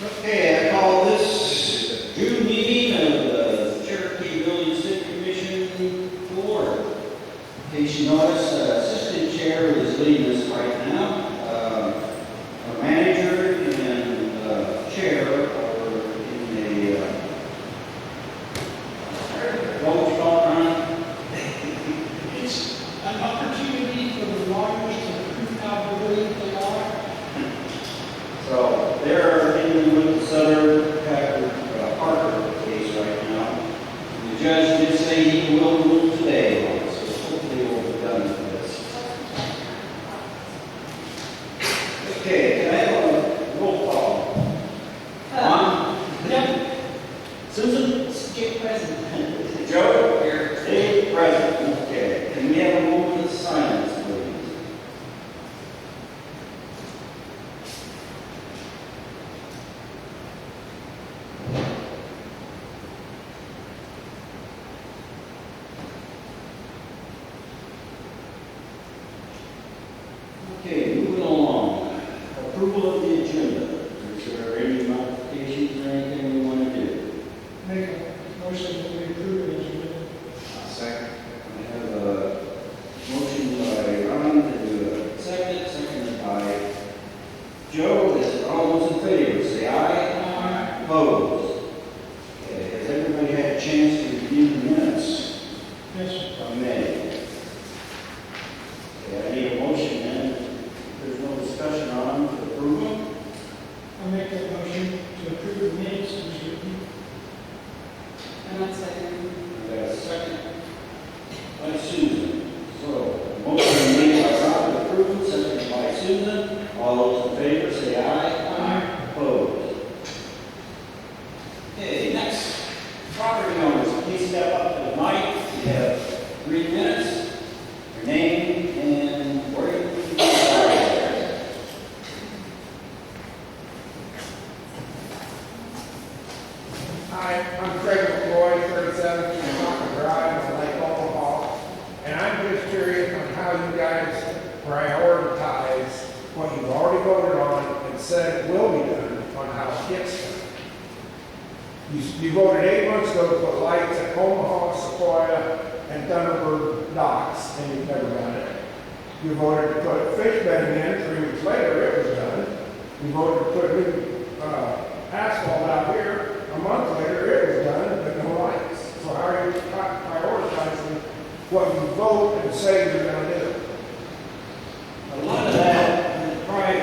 Okay, I call this June meeting of the Cherokee Village City Commission to order. In case you notice, Assistant Chair is leading us right now. Our manager and chair are in the what would you call it, Ron? It's an opportunity for the lawyers to prove how brilliant they are. So they're dealing with the Southern Parker case right now. The judge did say he will rule today, so hopefully we'll be done with this. Okay, can I have a roll call? Yep. Susan, state president. Joe? Here. State president. Okay. Can we have a moment of silence, please? Okay, moving along. Approval of the agenda. Is there any modifications or anything we want to do? Make a motion that we approve it as written. Second. I have a motion by Ron to do a seconded by Joe. Is all those in favor, say aye. Opposed? Okay, has everybody had a chance to review the minutes Yes. from May? Okay, I need a motion then. If there's no discussion on the approval. I'll make that motion to approve the minutes as written. And I'll second. I got a second by Susan. So, motion made by Ron to approve, seconded by Susan. All those in favor say aye. Aye. Opposed? Okay, next. Property owners, please step up to the mic. You have 3 minutes. Your name and where you reside. Hi, I'm Craig McCoy, 37 Kentucky Drive in Lake Omaha, and I'm just curious on how you guys prioritize what you've already voted on and said it will be done on how it gets done. You voted 8 months ago to put lights at Omaha, Sequoia, and Thunderbird docks, and you've never done it. You voted to put fish bedding in, 3 weeks later it was done. You voted to put new asphalt out here, a month later it was done, but no lights. So how are you prioritizing what you vote and say you're gonna do? A lot of that, probably,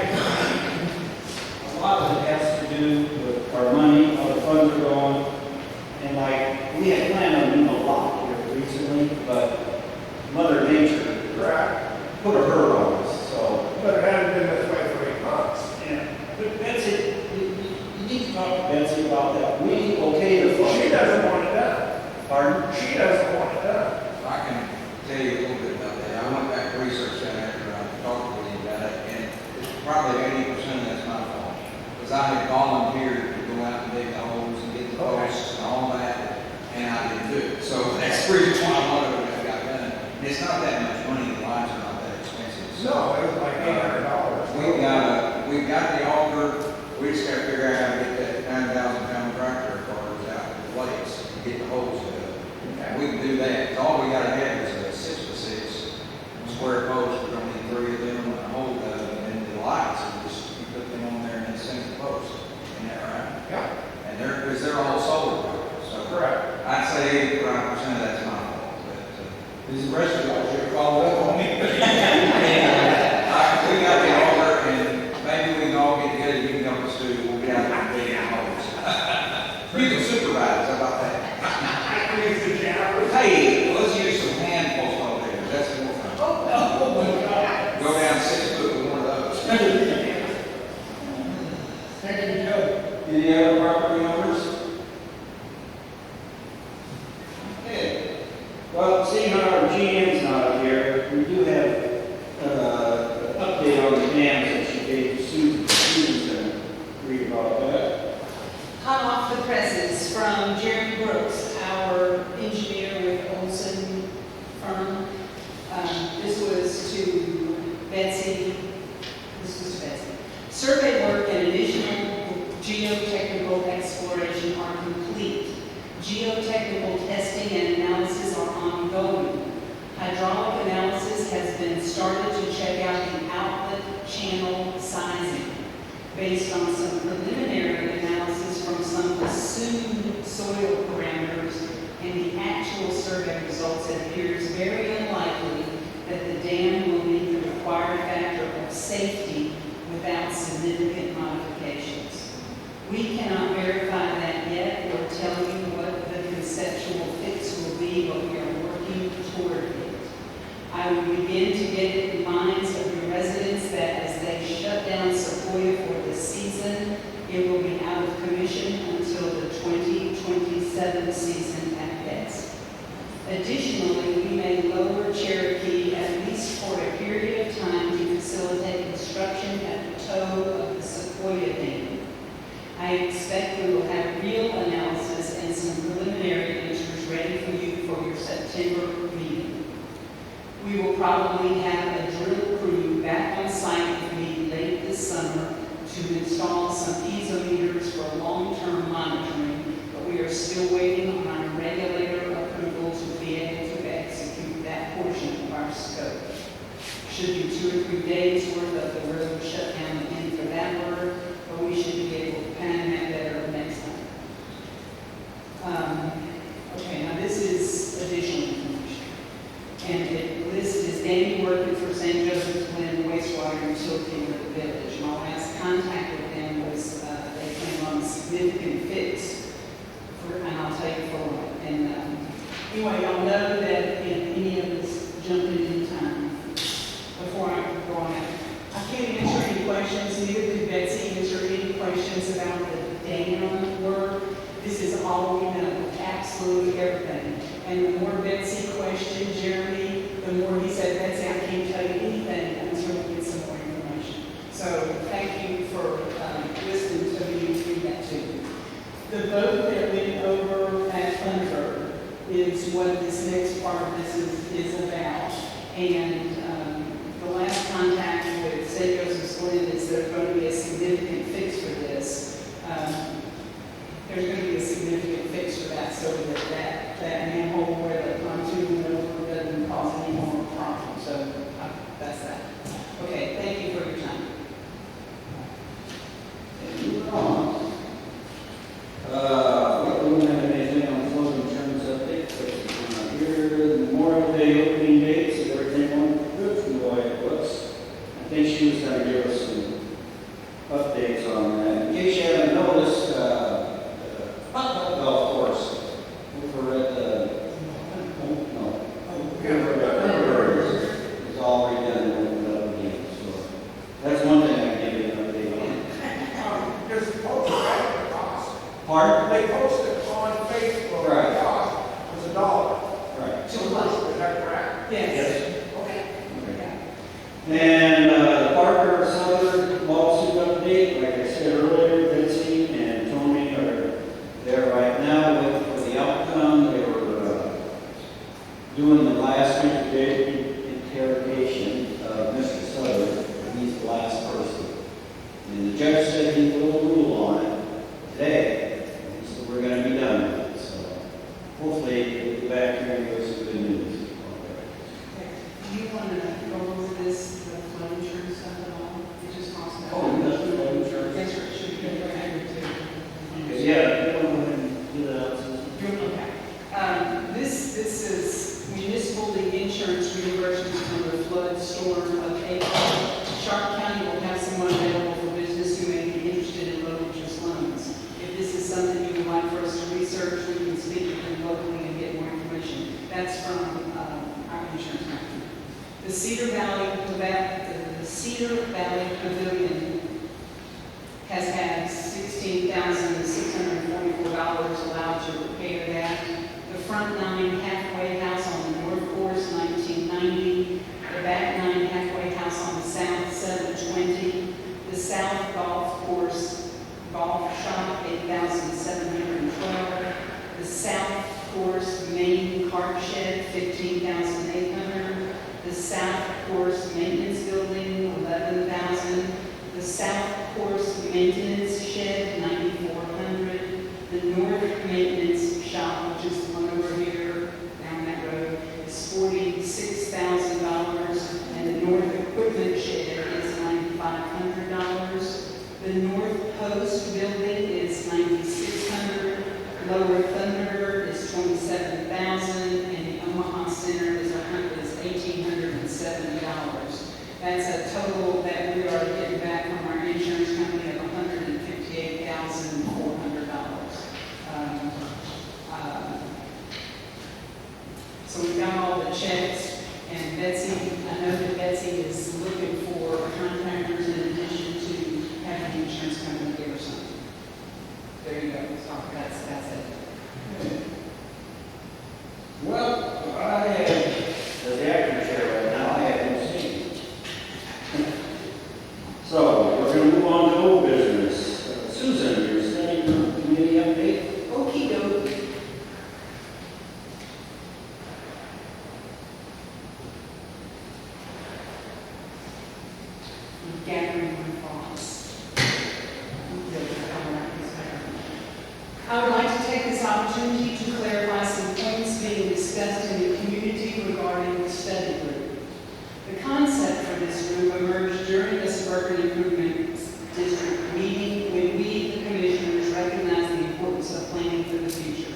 a lot of it has to do with our money, how the funds are going. And like, we had planned on doing a lot here recently, but Mother Nature put a hurt on us, so. But it hasn't been this way for 8 months. Yeah, but Betsy, you need to talk to Betsy about that. We okay the fund. She doesn't want it done. Pardon? She doesn't want it done. I can tell you a little bit about that. I went back to research that after I talked with him about it, and it's probably 80% that's my fault. Because I had volunteered to go out and dig the holes and get the posts and all that, and I didn't do it. So that's the reason why a lot of it got done. And it's not that much money, the lines are not that expensive. So, No, it was like $800. we've got the auger, we just gotta figure out how to get that 9,000-pound tractor cars out of the place and get the holes dug. And we can do that. 'Cause all we gotta have is a 6x6 square post. We're gonna need 3 of them and a hole dug, and then the lights, and just you put them on there and then sink the post. Isn't that right? Yeah, And they're all solar powered, so. correct. I'd say 85% of that's my fault, but, These rest of us should follow up on me. we got the auger, and maybe we can all get together, you can help us too, we'll get out there and dig the holes. You can supervise, how about that? Hey, let's use some hand post elevators, that's more fun. Oh, my God. Go down 6 foot with one of those. Thank you, Joe. Any other property owners? Okay. Well, seeing our GM's not here, we do have an update on the dams that she gave to Susan. Susan's going to read about that. Hot off the presses from Jeremy Brooks, our engineer with Olson firm. This was to Betsy. Survey work and additional geotech on some preliminary analysis from some assumed soil parameters and the actual survey results, it appears very unlikely that the dam will meet the required factor of safety without significant modifications. We cannot verify that yet or tell you what the conceptual fix will be, but we are working toward it. I will begin to get it in minds of your residents that as they shut down Sequoia for the season, it will be out of commission until the 2027 season at best. Additionally, we may lower Cherokee at least for a period of time to facilitate construction at the toe of the Sequoia Dam. I expect we will have real analysis and some preliminary answers ready for you for your September meeting. We will probably have a drill crew back on site with me late this summer to install some piezometers for long-term monitoring, but we are still waiting on our regulator approval to be able to execute that portion of our scope. Should be 2 or 3 days worth of the road shutdown again for that work, but we should be able to plan that better next time. Okay, now this is additional information. And it lists Danny working for St. Joseph's Glen Wastewater Utility in the village. My last contact with them was they came on a significant fix, and I'll tell you for what. And anyway, y'all know that in any of this jumping in time, before I go on out, I can't answer any questions, neither did Betsy answer any questions about the dam work. This is all we know, absolutely everything. And the more Betsy questioned Jeremy, the more he said, Betsy, I can't tell you anything until we get some more information. So thank you for listening to me through that too. The vote that went over at Thunderbird is what this next part of this is about. And the last contact with St. Joseph's Glen is there's going to be a significant fix for this. There's going to be a significant fix for that so that manhole where the pontoon over doesn't cause any more problems. So that's that. Okay, thank you for your time. Moving on. We don't have anything on flood insurance update, so here, the Memorial Day opening dates, is everything on good from the way it looks? I think she was going to give us some updates on that. In case you haven't noticed, golf course over at the, is all redone again. So that's one thing I can give you an update on. There's a post right at the cost. Pardon? They posted on Facebook, Right. the cost was $1. Right. So much, is that correct? Yes. Okay. And the Parker Southern lawsuit update, like I said earlier, Betsy and Tony are there right now waiting for the outcome. They were doing the last interrogation of Mr. Southern, and he's the last person. And the judge said he will rule on it today, so we're going to be done with it. So hopefully we'll be back here and give us some good news. Do you want to go over this, the flood insurance stuff at all? It just costs that. Oh, that's the flood insurance? Yes, sir, it should be good for too. Yeah, go ahead and do that. Okay. This is municipal insurance reimbursements from the flood storm of April. Sharp County will have someone available for business who may be interested in low interest loans. If this is something you would like for us to research, we can speak with them locally and get more information. That's from our insurance company. The Cedar Valley Pavilion has had $16,644 allowed to repair that. The front 9 halfway house on the north course, $19.90. The back 9 halfway house on the south, $720. The south golf course golf shop, $8,712. The south course main cart shed, $15,800. The south course maintenance building, $11,000. The south course maintenance shed, $9,400. The north maintenance shop, which is the one over here down that road, is $46,000, and the north equipment shed is $9,500. The north Post building is $9,600, Lower Thunder is $27,000, and the Omaha Center is $1,870. That's a total that we are getting back from our insurance company of $158,400. So we've got all the checks, and Betsy, I know that Betsy is looking for contractors in addition to having the insurance company give her something. There you go. So that's it. Well, I have, as the acting chair right now, I have no seat. So, we're going to move on to old business. Susan, your study group committee update? Okey-doke. Gathering my thoughts. I would like to take this opportunity to clarify some points being discussed in the community regarding the study group. The concept for this group emerged during the Suburban Improvement District meeting when we, the commissioners, recognized the importance of planning for the future.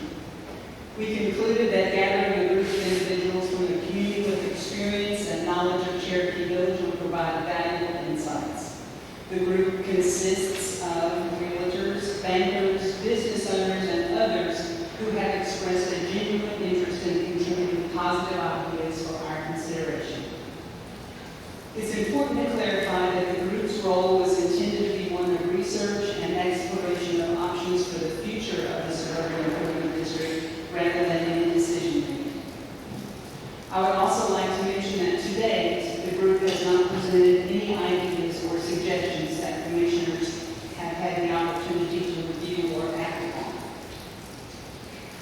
We concluded that gathering a group of individuals from the community with experience and knowledge of Cherokee Village would provide valuable insights. The group consists of realtors, bankers, business owners, and others who have expressed a genuine interest in contributing positive ideas for our consideration. It's important to clarify that the group's role was intended to be one of research and exploration of options for the future of the Suburban Improvement District rather than any decision making. I would also like to mention that to date, the group has not presented any ideas or suggestions that commissioners have had the opportunity to review or act upon.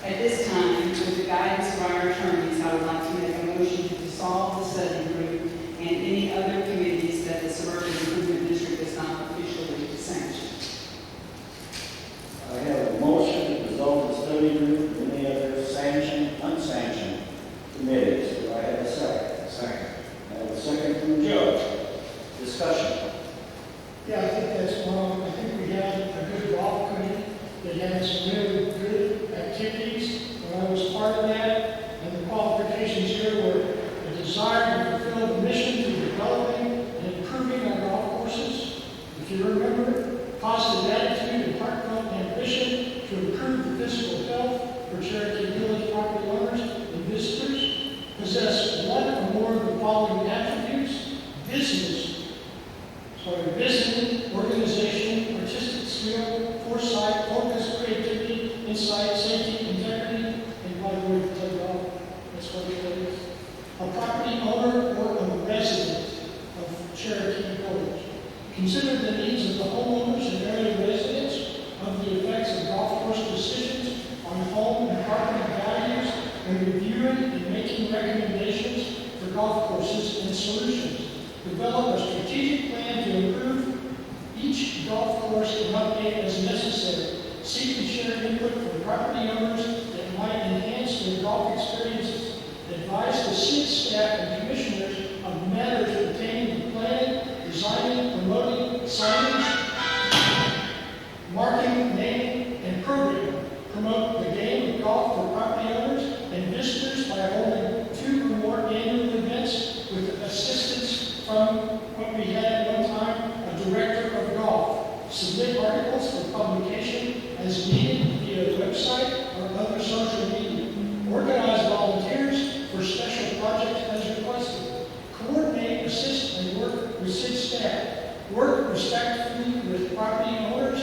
At this time, with the guidance of our attorneys, I would like to make a motion to dissolve the study group and any other committees that the Suburban Improvement District has not officially sanctioned. I have a motion to dissolve the study group and any other sanctioned, unsanctioned committees. Do I have a second? Second. I have a second from Joe. Discussion. Yeah, I think that's wrong. I think we had a good golf committee that had some really good activities. When I was part of that, and the qualifications here were a desire to fulfill the mission through developing and improving our golf courses. If you remember, positive attitude and heartfelt ambition to improve the physical health for Cherokee Village property owners and visitors, possess one or more of the following attributes: vision, organization, artistic skill, foresight, focus, creativity, insight, safety, integrity, and by the way, that's what it is. A property owner or a resident of Cherokee Village. Consider the needs of the homeowners and area residents of the effects of golf course decisions on home and property values, and reviewing and making recommendations for golf courses and solutions. Develop a strategic plan to improve each golf course and update as necessary. Seek and share input from property owners that might enhance their golf experiences. Advise the city staff and commissioners of matters pertaining to planning, designing, promoting, signage, marking, naming, and programming. Promote the game of golf for property owners and visitors by holding 2 or more annual events with assistance from what we had at one time, a director of golf. Submit articles for publication as needed via website or other social media. Organize volunteers for special projects as requested. Coordinate, assist, and work with city staff. Work respectfully with property owners,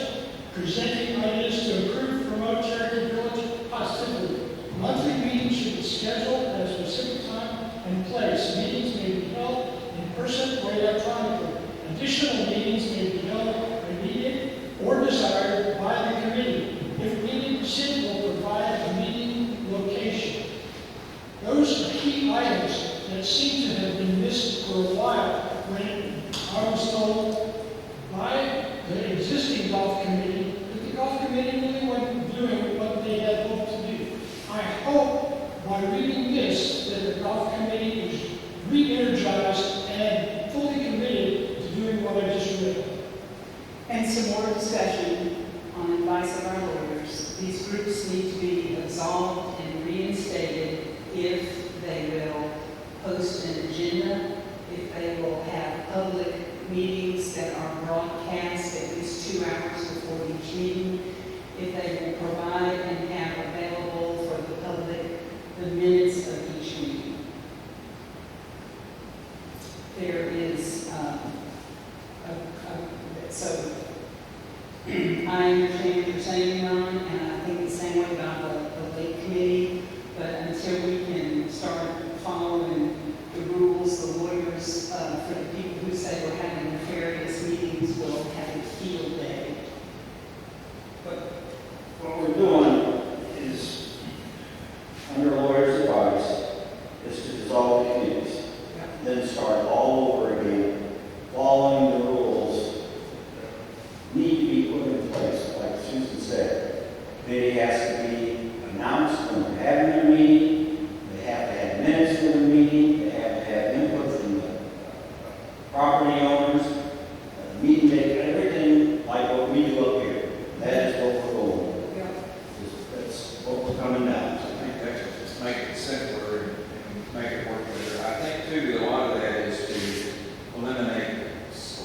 presenting ideas to improve, promote Cherokee Village positively. Monthly meetings should be scheduled at a specific time and place. Meetings may be held in person or electronically. Additional meetings may be held when needed or desired by the committee. If needed, the city will provide a meeting location. Those are key items that seem to have been missed for a while when I was told by the existing golf committee that the golf committee really wasn't doing what they had hoped to do. I hope by reading this that the golf committee is re-energized and fully committed to doing what I just read. And some more discussion. entertaining them, and I think the same way about the lake committee. But until we can start following the rules, the lawyers, for the people who say we're having nefarious meetings will have a field day. But What we're doing is, under lawyers' advice, is to dissolve the committees, then start all over again, following the rules that need to be put in place, like Susan said. They has to be announced when they're having their meeting, they have to have minutes for the meeting, they have to have input from the property owners, meeting date, everything like what we do up here. That is what we're going with. That's what we're coming down to. I think that should just make it simpler and make it work better. I think too, a lot of that is to eliminate,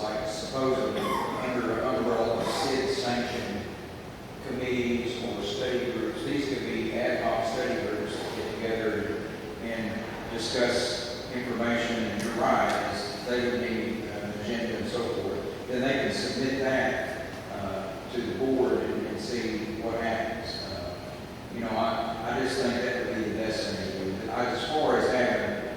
like supposedly, under umbrella of SID sanctioned committees or study groups. These could be ad hoc study groups that get together and discuss information, and you're right, is they would need an agenda and so forth. Then they can submit that to the board and see what happens. I just think that would be the best thing to do. As far as having,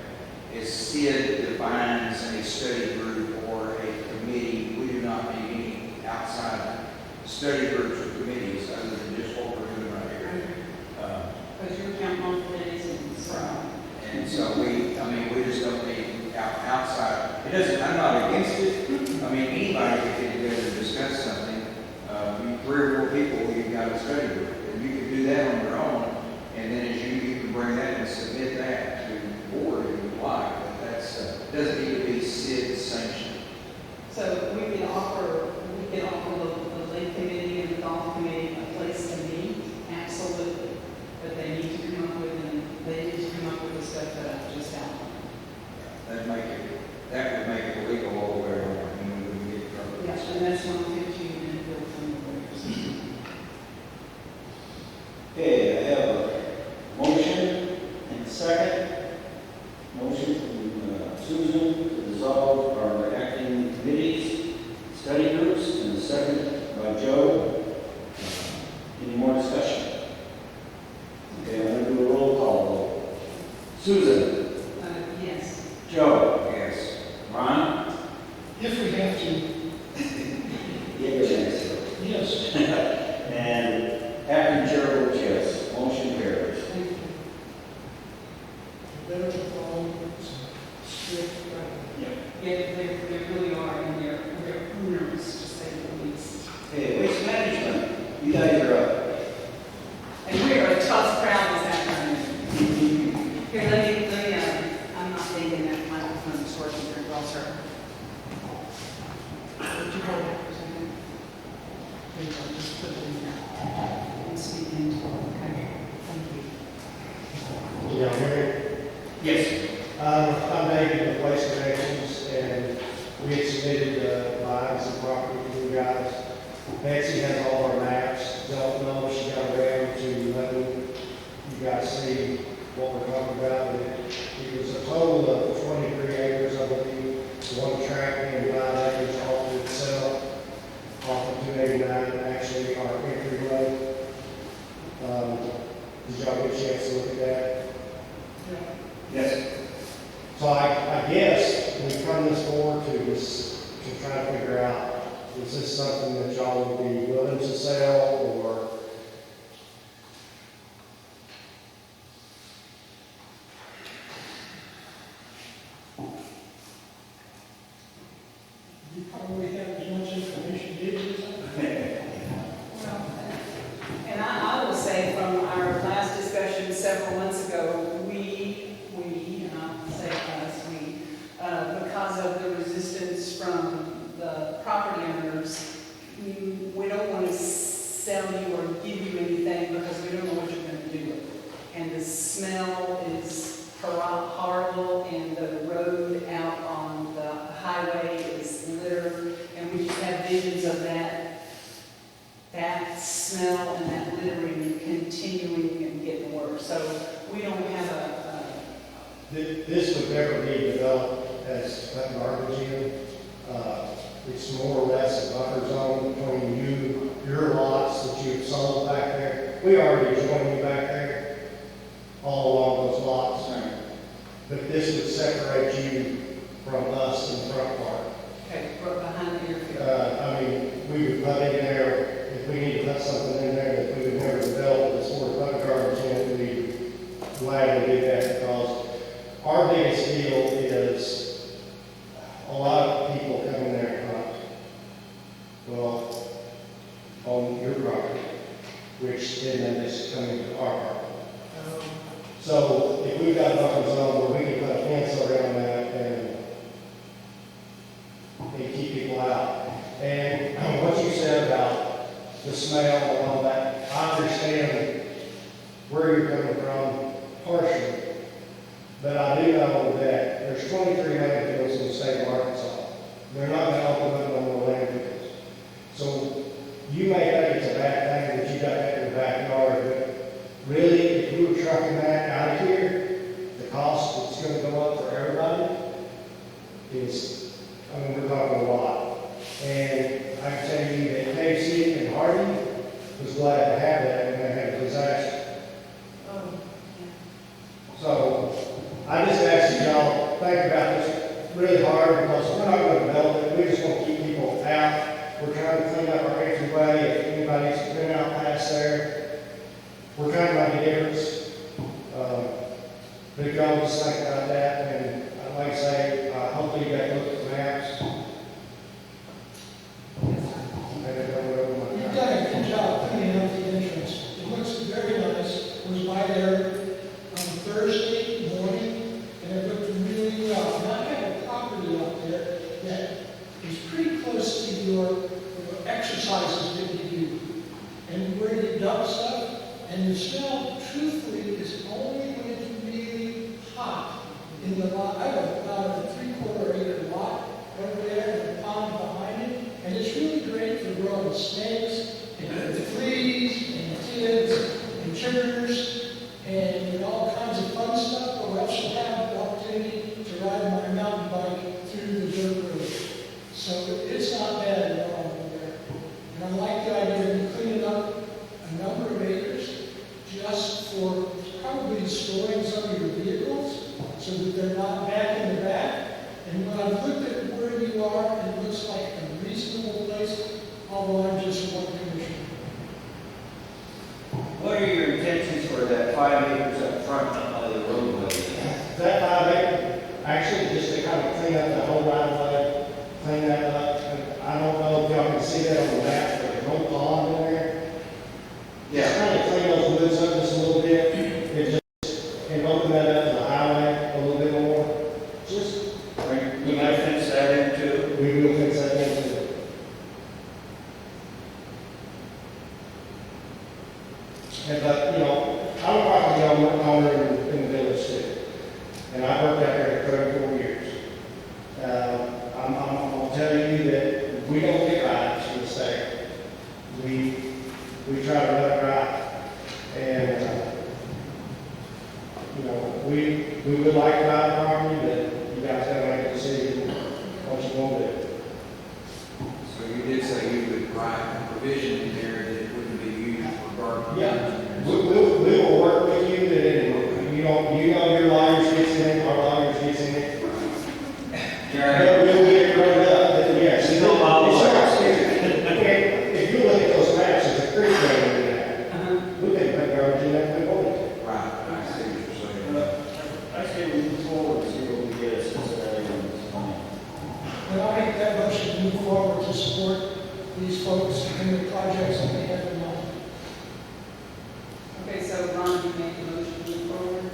is SID defines a study group or a committee, we do not need any outside study groups or committees other than just what we're doing right here. because you're counting on days and so. And so we just don't need outside. It doesn't, I'm not against it. Anybody can get together and discuss something. 3 or 4 people, you've got a study group, and you can do that on your own. And then as you can bring that and submit that to the board if you like. But that's, doesn't need to be SID sanctioned. So we can offer the lake committee and the golf committee a place to meet, absolutely. But they need to come up with the stuff that I just outlined. That would make it legal all the way around, and we wouldn't get in trouble. Yes, and that's 115 and built from the lawyers. Okay, I have a motion and a second. Motion from Susan to dissolve our acting committees, study groups, and a second by Joe. Any more discussion? Okay, I'm going to do a roll call vote. Susan? Yes. Joe? Yes. Ron? If we have to, Give your answer. yes. And acting chair votes yes. Motion carries. Thank you. Better to follow strict guidelines. Yeah, they really are, and they're owners, to say the least. Okay, waste management. You guys are up. And we are a tough crowd this afternoon. Here, let me, I'm not thinking that microphone is working very well, sir. Would you hold it for a second? There you go, just put it in there. And speak into it, okay? Thank you. Yeah, Mary. Yes. I'm David with Waste Connections, and we had submitted buying some property to you guys. Betsy has all our maps. Don't know if she got around to letting you guys see what we're talking about. But it was a total of 23 acres, I believe. One tract and 9 acres off to itself, off of 289, actually our entry road. Did y'all get a chance to look at that? Yes. So I guess we come this forward to try to figure out, is this something that y'all would be willing to sell, or? You probably have as much information as Well, and I will say from our last discussion several months ago, and I'll say us, because of the resistance from the property owners, we don't want to sell you or give you anything because we don't know what you're going to do with it. And the smell is horrible, and the road out on the highway is littered, and we just have visions of that smell and that littering continuing and getting worse. So we don't have This would never be developed as that garbage in. It's more or less a buffer zone between your lots that you we already joined you back there, all along those lots. But this would separate you from us in the front part. Okay, right behind the airfield. I mean, we would put in there, if we need to put something in there that we would never develop, this sort of put garbage in, we'd gladly do that, because our biggest deal is a lot of people coming there and hunt. Well, on your property, which then they just come into our property. So if we've got a buffer zone where we can put a fence around that and keep people out. And what you said about the smell and all that, I understand where you're coming from partially. But I do know that there's 23 landfills in the state of Arkansas. They're not going to open up no more landfills. So you may think it's a bad thing that you got that in your backyard, but really, if you were trucking that out of here, the cost that's going to go up for everybody is, I mean, we're talking a lot. And I can tell you that KC and Hardy was glad to have that when they had a disaster. So I just ask that y'all think about this really hard, because we're not going to develop it. We just want to keep people out. We're trying to clean up our entryway. If anybody's been out past there, we're trying to make a difference. But if y'all just think about that, and I'd like to say, hopefully you guys look at the maps. You've done a good job cleaning up the entrance. It looks very nice. I was by there on Thursday morning, and it looked really well. And I have a property out there that is pretty close to your exercises that you do, and where you dump stuff, and the smell, truthfully, is only when it's really hot in the lot. I have about a 3/4 acre lot over there, and a pond behind it, and it's really great for growing snakes, and fleas, and kids, and chiggers, and all kinds of fun stuff. But we also have the opportunity to ride my mountain bike through the dirt road. So it's not bad at all over there. And I like the idea of you cleaning up a number of acres just for probably storing some of your vehicles so that they're not back in the back. And when I've looked at where you are, it looks like a reasonable place, although I'm just one commissioner. What are your intentions for that 5 acres up front of the roadway? That 5 acre, actually, just to kind of clean up the whole right of way, clean that up. And I don't know if y'all can see that on the map, but there's no pond in there. Just kind of clean those woods up just a little bit, and open that up to the highway a little bit more. Just, You might fence that in too? we will fix that into it. And, but, you know, I'm a property owner in the village too. And I worked out there for 34 years. I'm going to tell you that we don't get rights for the state. We try to run it right. And, you know, we would like to buy the property, but you guys have to make a decision what you want to do. So you did say you would write a provision in there that it wouldn't be used for garbage. Yeah. We will work with you, that you know your lawyers gets in it, our lawyers gets in it. But we'll get it grown up, but yes. You know my lawyers. If you look at those maps, there's a creek running in there. We can put garbage in there if we want to. Right, I see what you're saying. I say we move forward, see what we get, since everyone's fine. And I make that motion to move forward to support these folks and the projects that they have in mind. Okay, so Ron, you make the motion to move forward?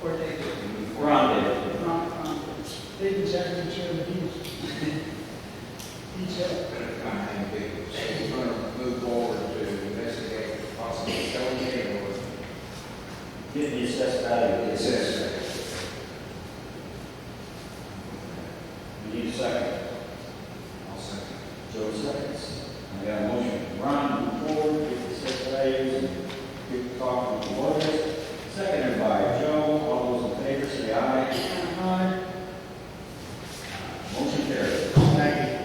Or David? Ron did. Ron. David's acting chairman, he's So we're going to move forward to investigate possible felony or Get the assessed value. assessment. We need a second. I'll second. Joe seconds. I got a motion from Ron to move forward, get the assessed values, and get talking to the lawyers. Seconded by Joe. All those in favor say aye. Aye. Motion carries. Thank you.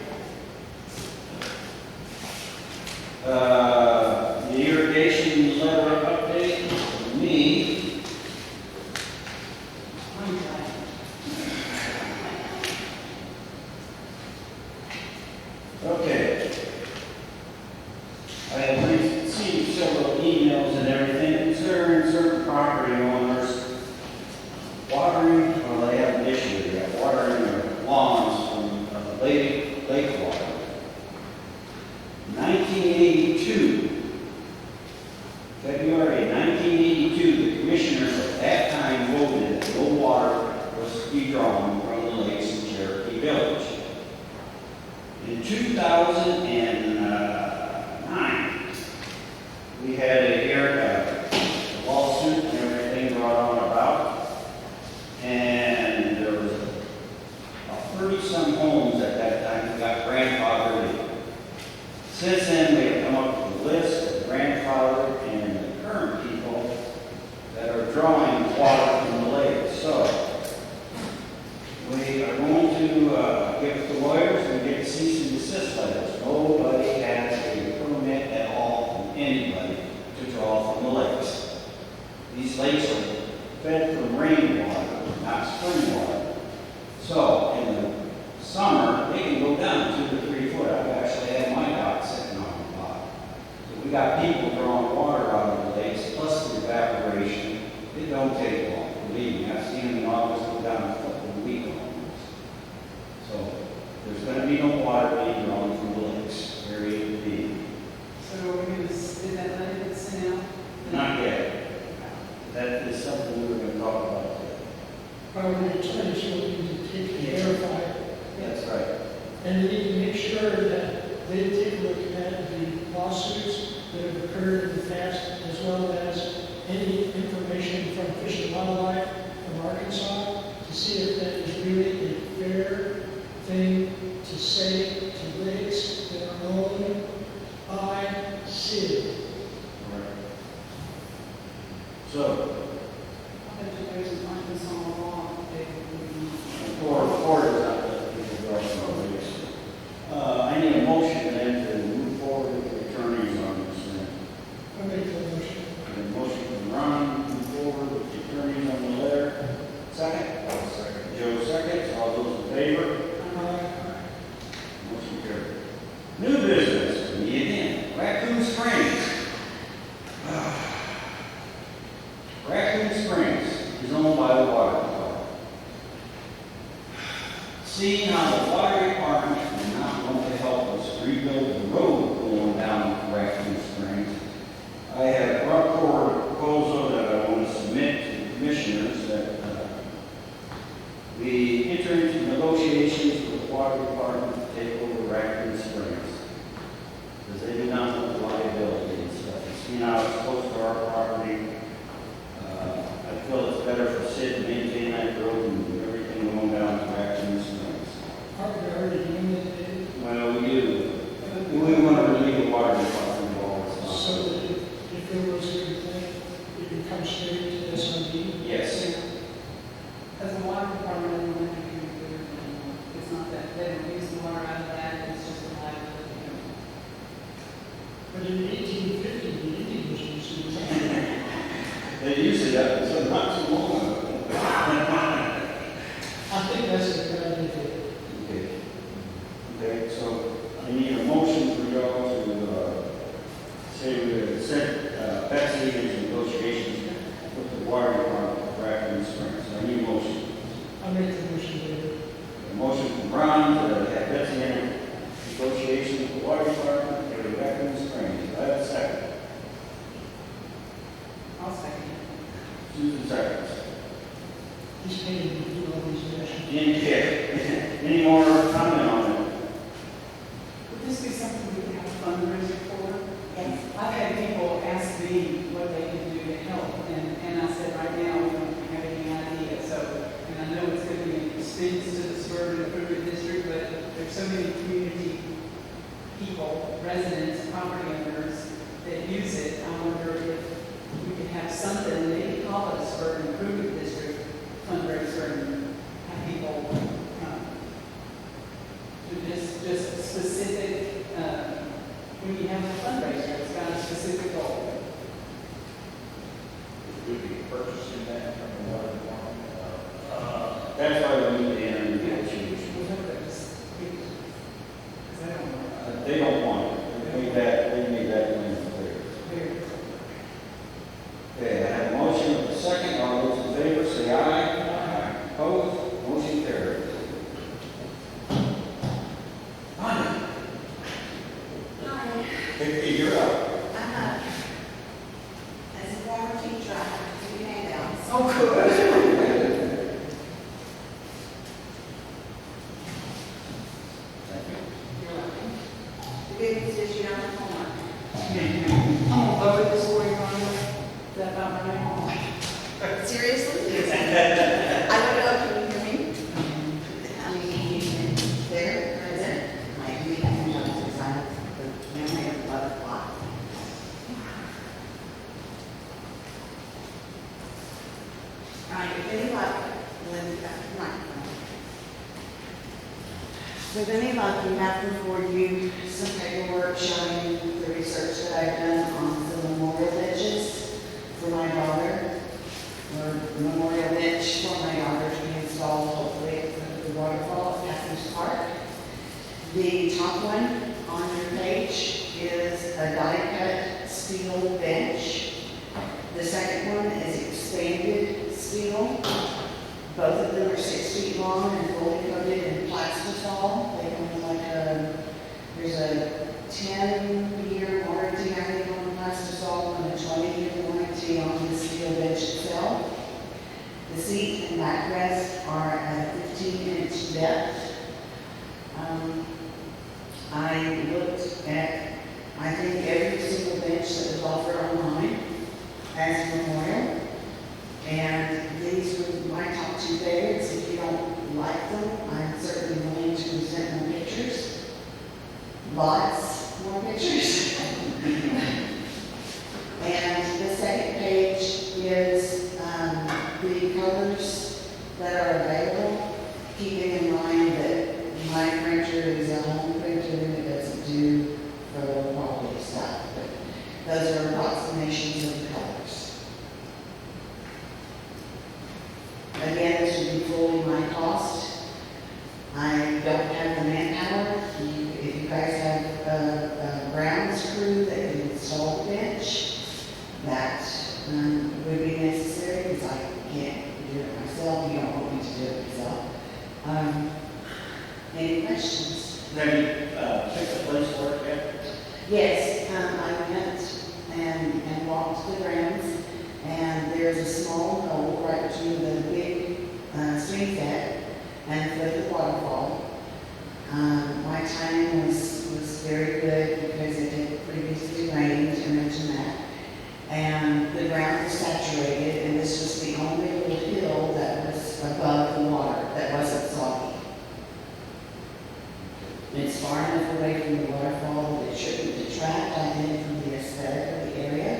The irrigation letter We had a lawsuit and everything brought on about. And there was about 30-some homes at that time that got grandfathered in. Since then, we have come up with a list of grandfathered and the current people that are drawing water from the lake. So, we are going to give the lawyers and get cease and desist letters. Nobody has a permit at all from anybody to draw from the lakes. These lakes are fed from rainwater, not spring water. So, in the summer, they can go down 2 to 3 foot. I've actually had my dock sitting on the bottom. So we got people drawing water out of the lakes, plus the evaporation. It don't take long. Believe me, I've seen them in August go down a couple of weeks almost. So, there's going to be no water being drawn from the lakes, period, B. So we're going to, did that letter get sent out? Not yet. That is something we were going to talk about today. Probably the attorneys will need to take and verify it. That's right. And they need to make sure that they take a look at the lawsuits that have occurred in the past, as well as any information from Fish and Wildlife from Arkansas, to see if that is really a fair thing to say to lakes that are owned by city. So, I bet you there's an Arkansas law that would Ford is not letting people draw from the lakes. I need a motion then to move forward with the attorneys on this thing. I make the motion. A motion from Ron, move forward with the attorneys on the letter. Second? Second. Joe seconds. All those in favor? Motion carried. New business, me again, Raccoon Springs. Raccoon Springs is owned by the water department. Seeing how the water department is not going to help us rebuild the road going down to Raccoon Springs, I have brought forward a proposal that I want to submit to the commissioners that we enter into negotiations with the water department to take over Raccoon Springs. Because they do not want the liability and stuff. You know, it's close to our property. I feel it's better for Sid to maintain that road and everything going down to Raccoon Springs. Aren't we already doing that? Well, we do. We want to relieve the water department of all this stuff. So that if there was anything, it could come straight to SRD? Yes. As a water department, I don't have to do it anymore. It's not that, they don't use the water out of that, it's just a liability. But in 1850, the Indians used to do that. They used it up until not too long ago. I think that's a good idea. Okay. Okay, so I need a motion for y'all to say we have sent Betsy into negotiations with the water department of Raccoon Springs. So I need a motion. I make the motion, David. A motion from Ron to have Betsy in negotiations with the water department for Raccoon Springs. Do I have a second? I'll second it. Susan seconds. He's paying me to do all these motions. Any more comment on it? Would this be something we could have a fundraiser for? Yes. I've had people ask me what they can do to help, and I said, right now, we don't have any idea, so, and I know it's going to be an expense to the suburban improvement district, but there's so many community people, residents, property owners that use it. I wonder if we could have something, maybe call it a suburban improvement district fundraiser and have people to just specific, when you have a fundraiser, it's got a specific goal. Would be purchasing that from the water department? That's why we need to enter into negotiations. Because I don't know. They don't want it. They made that plan clear. Very- Okay, I have a motion with a second. All those in favor say aye. Aye. Opposed? Hi, if any luck, Linda, with any luck, you have before you some paperwork showing the research that I've done on the memorial benches for my daughter, or memorial bench for my daughter to be installed hopefully at the waterfall at Catherine's Park. The top one on your page is a die-cut steel bench. The second one is expanded steel. Both of them are 6 feet long and fully coated in plastisol. They come like there's a 10-year warranty, I think, on plastisol and a 20-year warranty on the steel bench itself. The seat and backrest are at a 15-inch depth. I looked at, I think, every single bench that was offered online as a memorial. And these were my top 2 favorites. If you don't like them, I'm certainly willing to present more pictures. Lots more pictures. And the second page is the colors that are available, keeping in mind that my printer is a home printer and it doesn't do photo quality stuff. But those are approximations of the colors. Again, this would be fully my cost. I don't have the manpower. If you guys have a grounds crew that can install the bench, that would be necessary because I can't do it myself. You don't want me to do it myself. Any questions? Have you picked a place to work at? Yes, I went and walked the grounds, and there's a small hole right between the big swing set and the waterfall. My timing was very good because it had previously rained, I mentioned that. And the ground was saturated, and this was the only little hill that was above the water that wasn't soggy. It's far enough away from the waterfall that it shouldn't detract, I think, from the aesthetic of the area,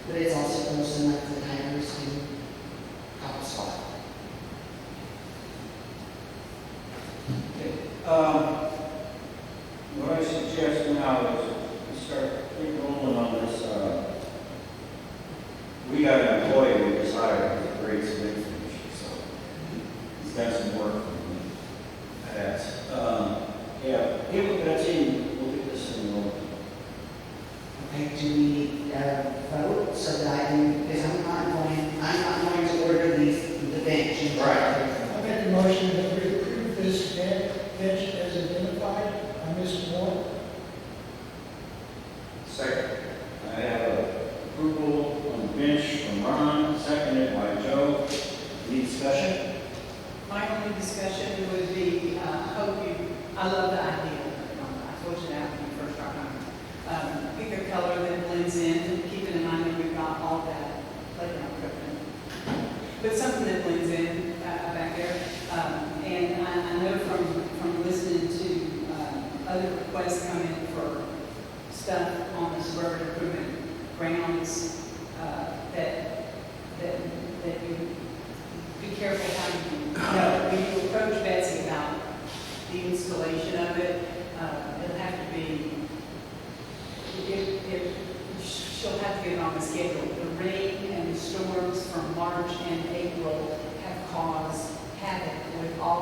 but it's also close enough that hikers can hop a spot. What I suggest now is we start rolling on this. We got an employee we just hired with a great swing finish, so he's got some work for me. That's, yeah, get with Betsy, we'll get this in order. Okay, do we need a vote so that I can, because I'm not going to order the bench. Right. I make a motion that we approve this bench as identified by Mr. Moore. Second. I have approval on the bench from Ron, seconded by Joe. Any discussion? My only discussion would be, I love the idea. I told you that when you first started. Pick a color that blends in, keeping in mind that we've got all that playground equipment. But something that blends in back there. And I know from listening to other requests come in for stuff on the suburban improvement grounds, that you be careful how you, when you approach Betsy about the installation of it, it'll have to be, she'll have to get on the schedule. The rain and the storms from March and April have caused havoc with all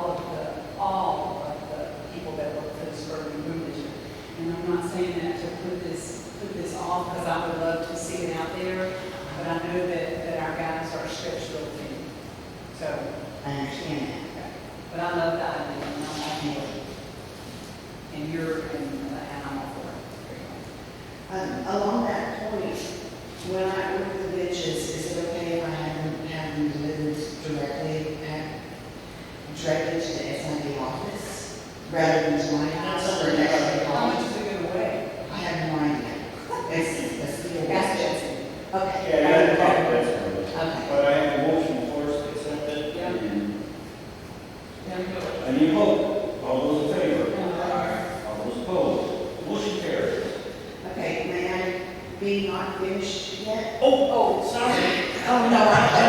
of the people that work for the suburban improvement district. And I'm not saying that to put this off, because I would love to see it out there, but I know that our guys are stretched real thin. So, I understand that. but I love the idea, and I'm all for it. And I'm all for it. Along that point, when I order the benches, is it okay if I have them delivered directly to the SID office rather than to my house or next to the How much office? is it gonna weigh? I have no idea. It's steel. Ask Betsy. Okay. Yeah, I had a problem with that. Okay. But I have a motion for us to accept it. Yeah. And Yeah. I need a vote. All those in favor? All those opposed? Motion carries. Okay, may I be not finished yet? Oh, sorry. Oh, no, I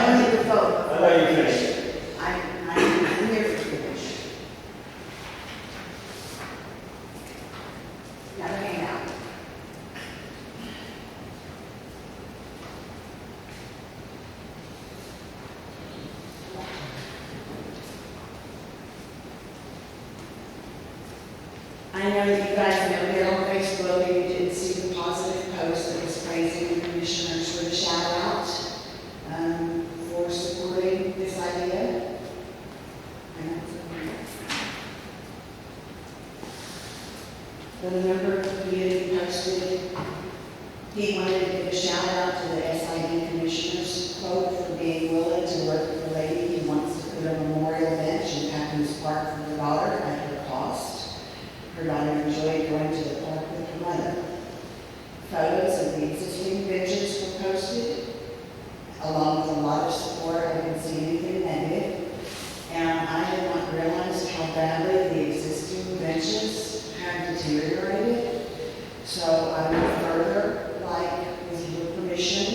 wanted to vote. I thought you finished. I'm here to finish. Got a handout. I know that you guys know here on Facebook and you didn't see the positive post that was praising the commissioners for the shout out for supporting this idea. The member of the community posted, he wanted to give a shout out to the SID commissioners, quote, for being willing to work with the lady who wants to put a memorial bench in Packers Park for her daughter at her cost. Her daughter enjoyed going to the park with her mother. Photos of the existing benches were posted, along with a lot of support. I didn't see anything negative. And I had not realized how badly the existing benches had deteriorated. So I would further like, with your permission,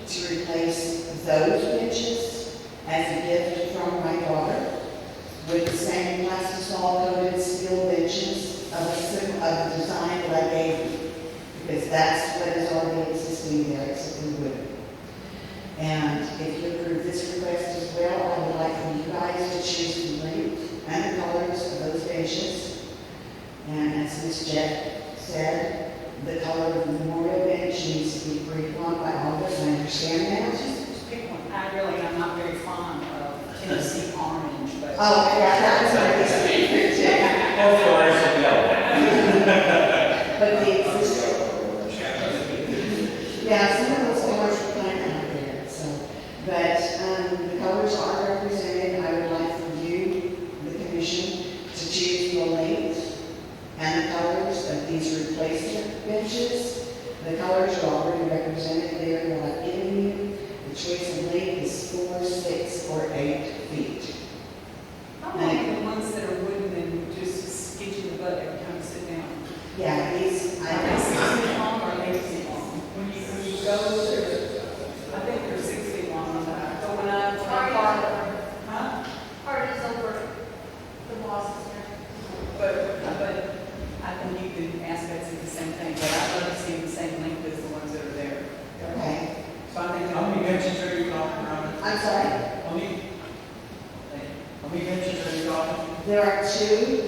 to replace those benches as a gift from my daughter with the same plastisol coated steel benches of the design that I gave you, because that's what is already existing there, except for wood. And if you approve this request as well, I would like for you guys to choose the length and the colors of those benches. And as Ms. Jeff said, the color of the memorial bench needs to be agreed upon by August. I understand that. Just pick one. I really am not very fond of Tennessee orange, but. Oh, yeah, that was my favorite too. Both orange and yellow. But the existing, yeah, some of those colors were kind of out there, so. But the colors are represented. I would like for you, the commission, to choose the length and the colors of these replacement benches. The colors are already represented there, what I've given you. The choice of length is 4, 6, or 8 feet. I like the ones that are wooden and just get you the butt every time you sit down. Yeah, these, Are they 6 feet long or are they 8 feet long? When you go, I think they're 6 feet long on that. But when I park, huh? Parties over the bosses here. But I think you can ask Betsy the same thing, but I'd love to see the same length as the ones that are there. okay. So I think. How many benches are you talking about? I'm sorry. How many benches are you talking? There are 2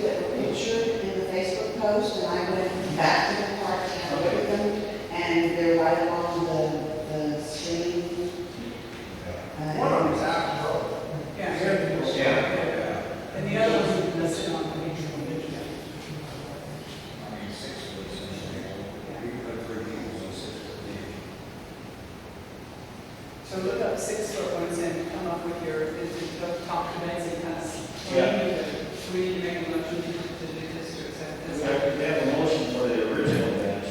that were pictured in the Facebook post, and I went back to the park to have a look at them, and they're right along the stream. One of them is out the road. Yeah. Yeah. And the other ones are listed on the page. I mean, 6 foot, you can put 3 people in 6 foot deep. So look up 6 foot ones and come up with your, talk to Betsy, kind of. Yeah. We need to make a motion to do this to accept We this. have a motion for the original bench.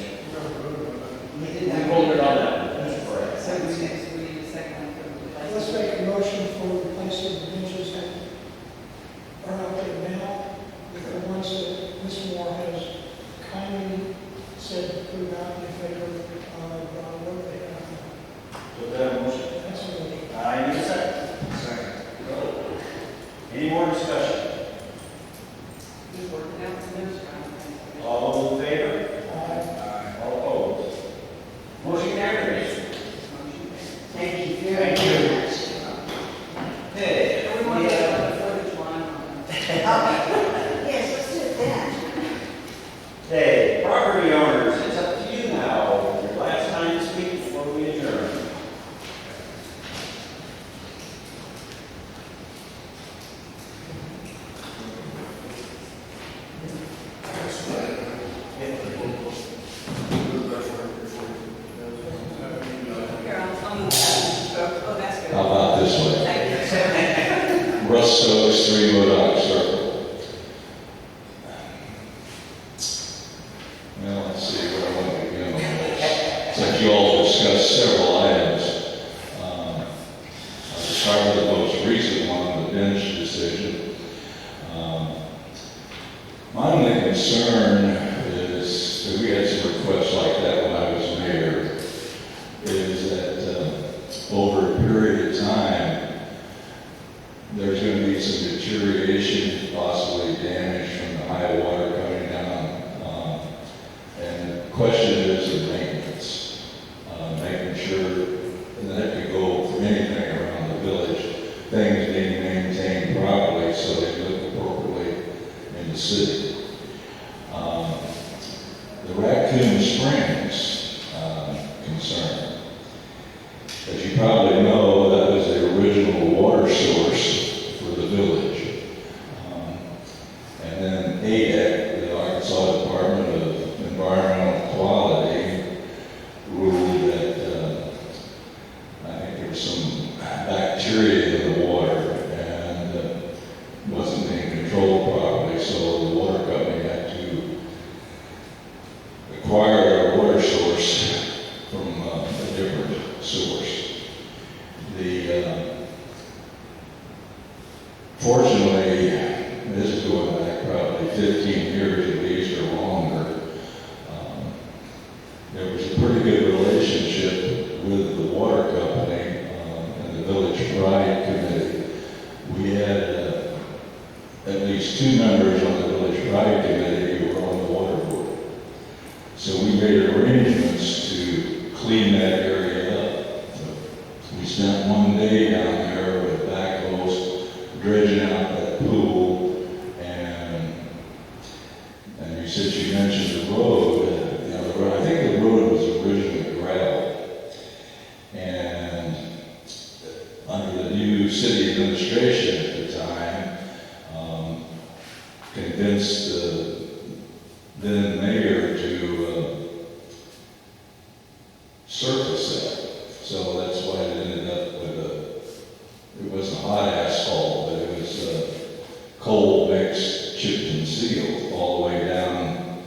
We did We that. voted on that, that's correct. So we need a second one for the Let's replacement. make a motion for replacing the benches that are out there now with the ones that Ms. Moore has kindly said to put out in favor of what they have. So we have a motion. That's a motion. I need a second. Second. Any more discussion? Just work it out to those guys. All those in favor? Aye. All opposed? Motion carries. Thank you very much. Okay. We want to have the footage line on it. Yes, let's do it then. Okay, property owners, it's up to you now. Your last time to speak before we adjourn. Here, I'll move that. Oh, that's good. How about this way? Thank you. Russ Stokes, 3 Modoc Circle. Well, let's see where I want to begin on this. Since you all discussed several items, I'll start with the most recent one, the bench decision. My only concern is, that we had some requests like that when I was mayor, is that over a period of time, city. The Raccoon Springs concern. As you probably know, that was the original water source for the village. And then ADEC, the Arkansas Department of Environmental Quality, ruled that I think there was some bacteria in the water and wasn't being controlled properly, so the water company had to acquire a water source from a different source. Fortunately, this is going back probably 15 years at least or longer. There was a pretty good relationship with the water company and the Village Pride Committee. We had at least 2 members on the Village Pride Committee who were on the water board. So we made arrangements to clean that area up. We spent one day down there with backhoes dredging out that pool, and you said you mentioned the road. I think the road was originally gravel, and under the new city administration at the time, convinced the then mayor to surface that. So that's why it ended up with it wasn't hot asphalt, but it was coal mixed, chipped and sealed all the way down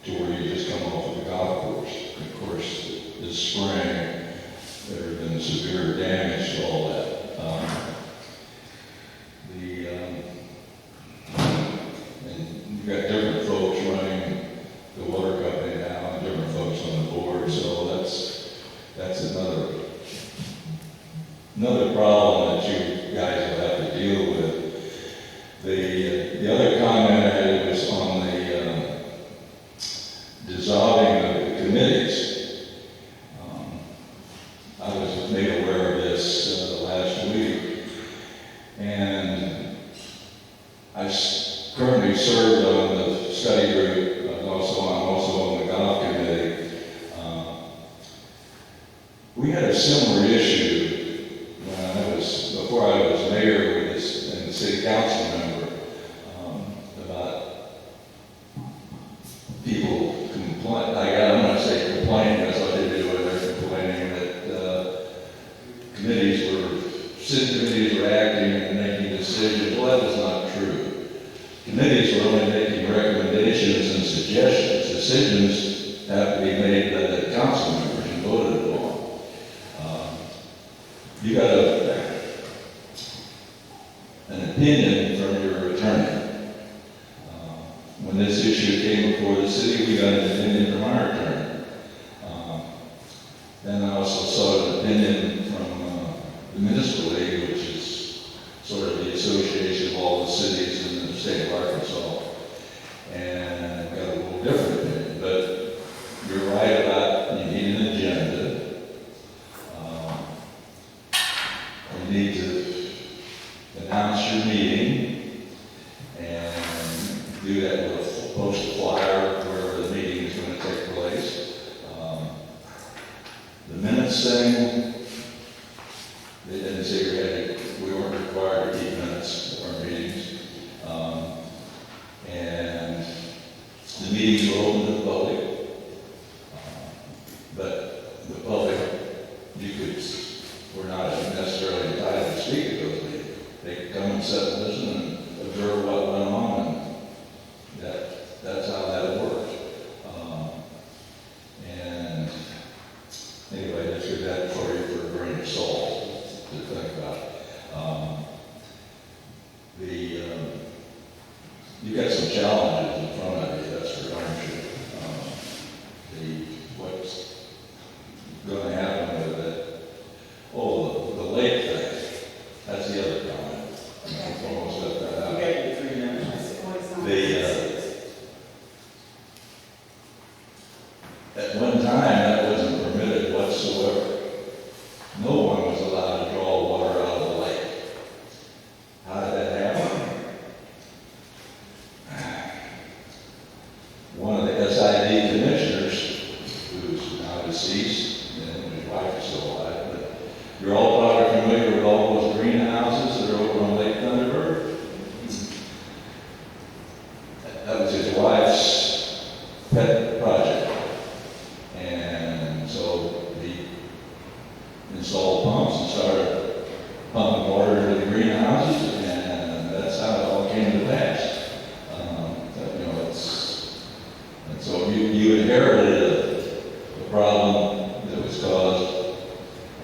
to where you just come off of the golf course. Of course, this spring, there had been severe damage to all that. And you've got different folks running the water company now and different folks on the board, so that's another problem that you guys will have to deal with. The other comment I had was on the dissolving of the committees. I was made aware of this last week, and I currently served on the study group. I'm also on the golf committee. We had a similar issue before I was mayor and the city council member, about people complaining. I'm going to say complaining, that's what they do when they're complaining that city committees were acting and making decisions. Well, that was not true. Committees were only making recommendations and suggestions. Decisions have to be made by the council members and voted upon. You got an opinion from your attorney. When this issue came before the city, we got an opinion from our attorney. Then I also sought an opinion from the municipal league, which is sort of the association of all the cities in the state of Arkansas. And I got a little different opinion, but you're right about you need an agenda. You need to announce your meeting and do that with post a flyer wherever the meeting is going to take place. The minutes thing, they didn't say we weren't required to keep minutes of our meetings. And the meetings were open to the public. But the public, we're not necessarily entitled to speak at those meetings. They could come and sit and listen and observe what went on, and that's how that works. And anyway, let's get that for you for a grain of salt to think about. You got some challenges in front of you, that's for darn sure. What's going to happen with it? Oh, the lake thing. That's the other comment. I'm almost left that out. Okay, 3 minutes. At one time, that wasn't permitted whatsoever. No one was allowed to draw water out of the lake. How did that happen? so but you're all probably familiar with all those greenhouses that are over on Lake Thunderbird. That was his wife's pet project. And so he installed pumps and started pumping water into the greenhouses, and that's how it all came to pass. And so you inherited a problem that was caused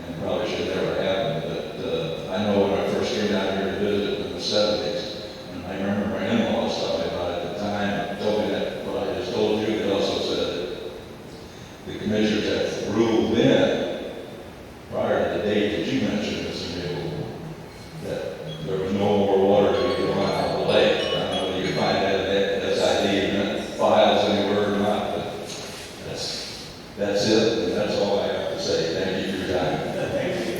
and probably should never happen. But I know when I first came down here to visit in the 70s, and I remember my in-laws talking about it at the time, told me that what I just told you. They also said that the commissioners had ruled then, prior to the date that you mentioned, Mr. Neal, that there was no more water to be drawn out of the lake. I don't know if you can find that in that SID files anywhere or not, but that's it, and that's all I have to say. Thank you for your time. Thank you.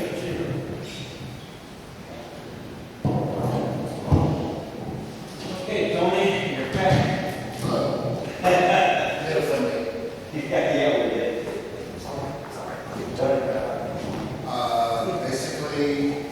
Okay, Tony, you're back. Yeah, we did. Basically,